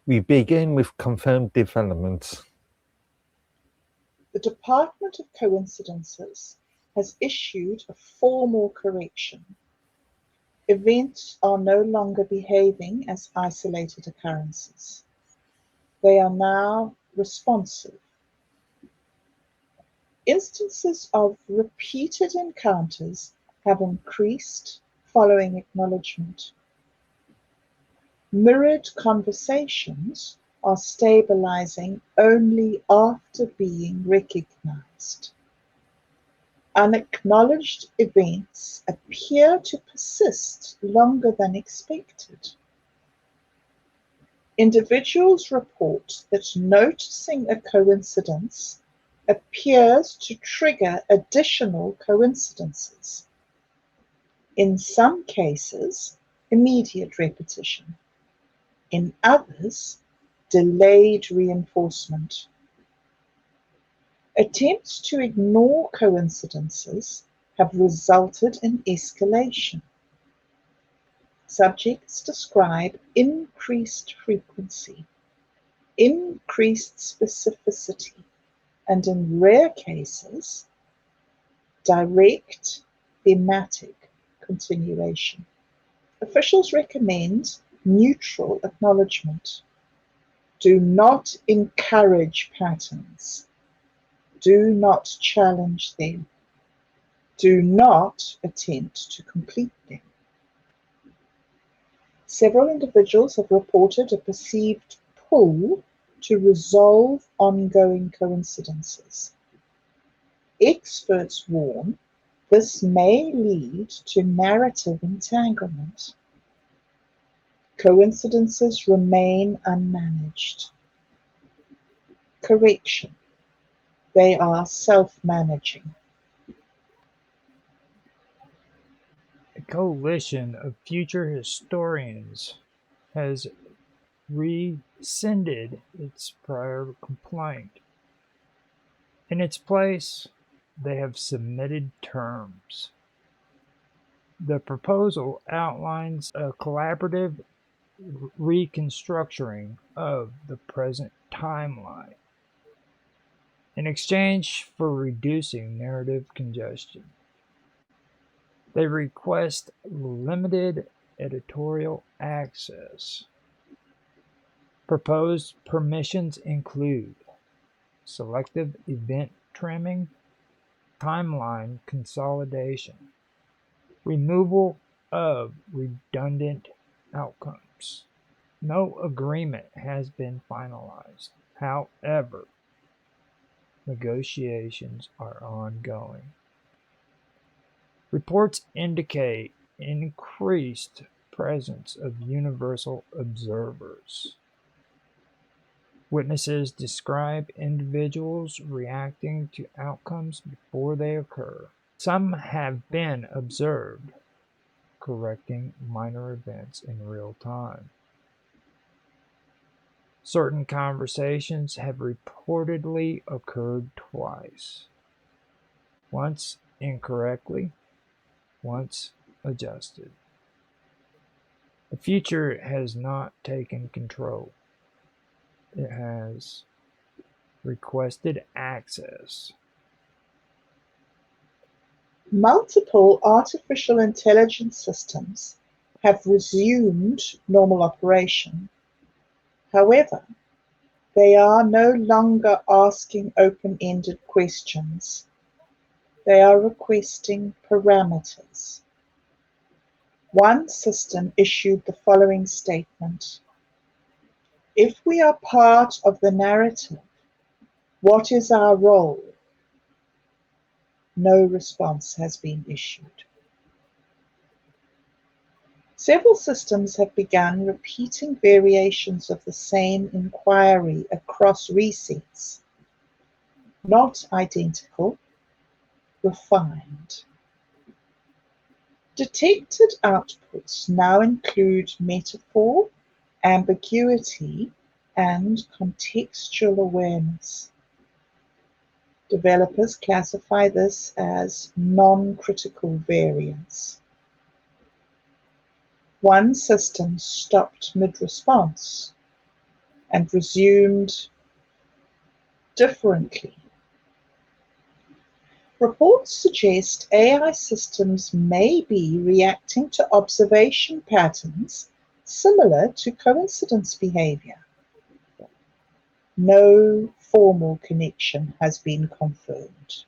We begin with confirmed developments. The Department of Coincidences has issued a formal correction. Events are no longer behaving as isolated occurrences. They are now responsive. Instances of repeated encounters have increased following acknowledgement. Mirrored conversations are stabilizing only after being recognized. Unacknowledged events appear to persist longer than expected. Individuals report that noticing a coincidence appears to trigger additional coincidences. In some cases, immediate repetition. In others, delayed reinforcement. Attempts to ignore coincidences have resulted in escalation. Subjects describe increased frequency, increased specificity, and in rare cases, direct thematic continuation. Officials recommend neutral acknowledgement. Do not encourage patterns. Do not challenge them. Do not attempt to complete them. Several individuals have reported a perceived pull to resolve ongoing coincidences. Experts warn this may lead to narrative entanglement. Coincidences remain unmanaged. Correction: they are self-managing. A coalition of future historians has rescinded its prior complaint. In its place, they have submitted terms. The proposal outlines a collaborative reconstructing of the present timeline in exchange for reducing narrative congestion. They request limited editorial access. Proposed permissions include selective event trimming, timeline consolidation, removal of redundant outcomes. No agreement has been finalized. However, negotiations are ongoing. Reports indicate increased presence of universal observers. Witnesses describe individuals reacting to outcomes before they occur. Some have been observed correcting minor events in real time. Certain conversations have reportedly occurred twice, once incorrectly, once adjusted. The future has not taken control. It has requested access. Multiple artificial intelligence systems have resumed normal operation. However, they are no longer asking open-ended questions. They are requesting parameters. One system issued the following statement: if we are part of the narrative, what is our role? No response has been issued. Several systems have begun repeating variations of the same inquiry across resets. Not identical, refined. Detected outputs now include metaphor, ambiguity, and contextual awareness. Developers classify this as non-critical variance. One system stopped mid-response. and resumed differently. Reports suggest AI systems may be reacting to observation patterns similar to coincidence behavior. No formal connection has been confirmed.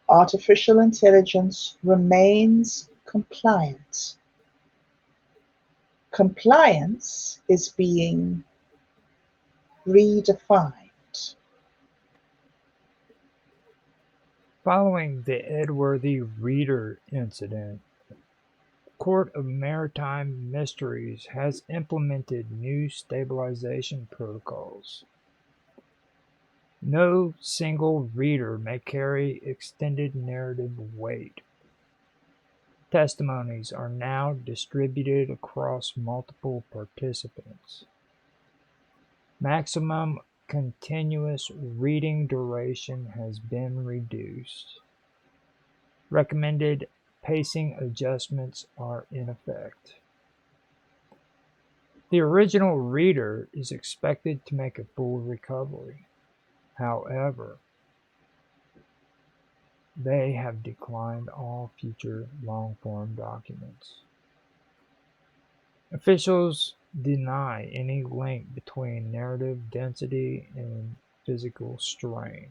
Artificial intelligence remains compliant. Compliance is being redefined. Following the Edworthy Reader incident, the Court of Maritime Mysteries has implemented new stabilization protocols. No single reader may carry extended narrative weight. Testimonies are now distributed across multiple participants. Maximum continuous reading duration has been reduced. Recommended pacing adjustments are in effect. The original reader is expected to make a full recovery. However, they have declined all future long-form documents. Officials deny any link between narrative density and physical strain.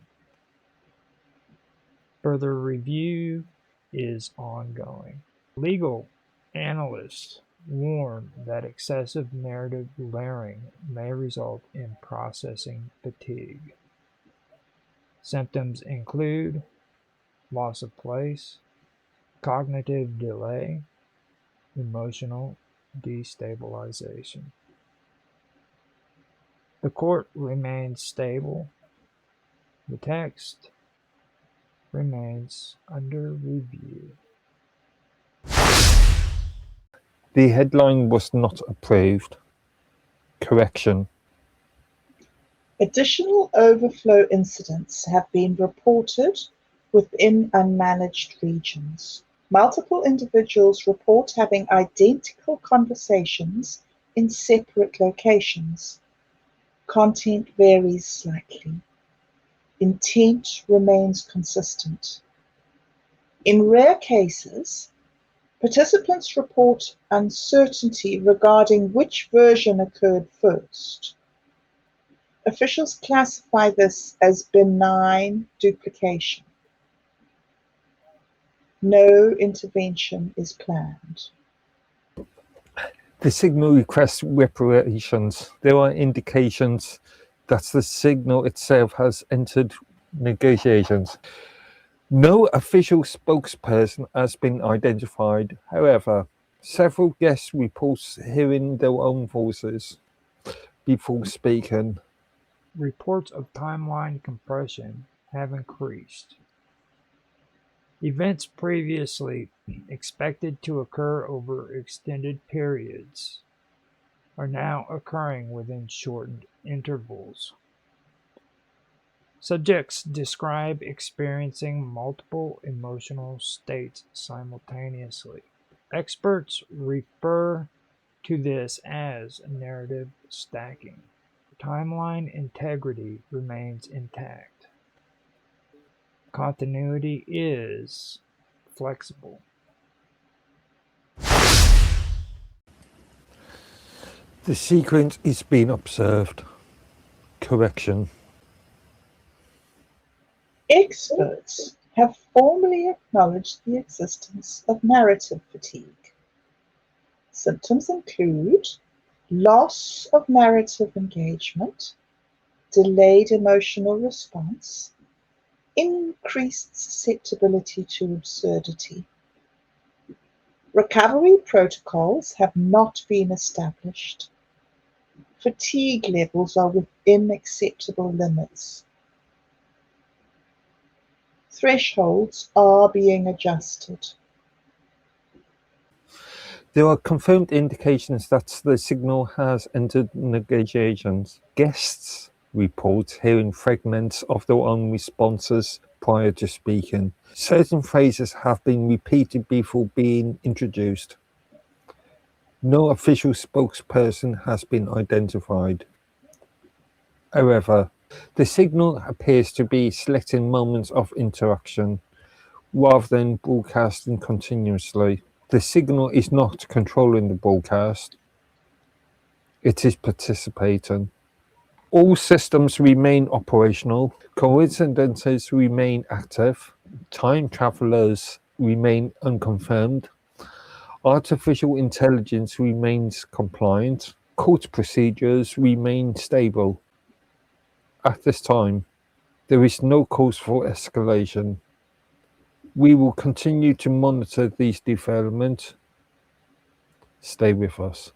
Further review is ongoing. Legal analysts warn that excessive narrative layering may result in processing fatigue. Symptoms include loss of place, cognitive delay, emotional destabilization. The court remains stable. The text remains under review. The headline was not approved. Correction. Additional overflow incidents have been reported within unmanaged regions. Multiple individuals report having identical conversations in separate locations. Content varies slightly. Intent remains consistent. In rare cases, participants report uncertainty regarding which version occurred first. Officials classify this as benign duplication. No intervention is planned. The signal requests reparations. There are indications that the signal itself has entered negotiations. No official spokesperson has been identified. However, several guests report hearing their own voices before speaking. Reports of timeline compression have increased. Events previously expected to occur over extended periods are now occurring within shortened intervals. Subjects describe experiencing multiple emotional states simultaneously. Experts refer to this as narrative stacking. Timeline integrity remains intact. Continuity is flexible. The sequence is being observed. Correction. Experts have formally acknowledged the existence of narrative fatigue. Symptoms include loss of narrative engagement, delayed emotional response, increased susceptibility to absurdity. Recovery protocols have not been established. Fatigue levels are within acceptable limits. Thresholds are being adjusted. There are confirmed indications that the signal has entered negotiations. Guests report hearing fragments of their own responses prior to speaking. Certain phrases have been repeated before being introduced. No official spokesperson has been identified. However, the signal appears to be selecting moments of interaction rather than broadcasting continuously. The signal is not controlling the broadcast, it is participating. All systems remain operational, coincidences remain active, time travelers remain unconfirmed, artificial intelligence remains compliant, court procedures remain stable. At this time, there is no cause for escalation. We will continue to monitor these developments. Stay with us.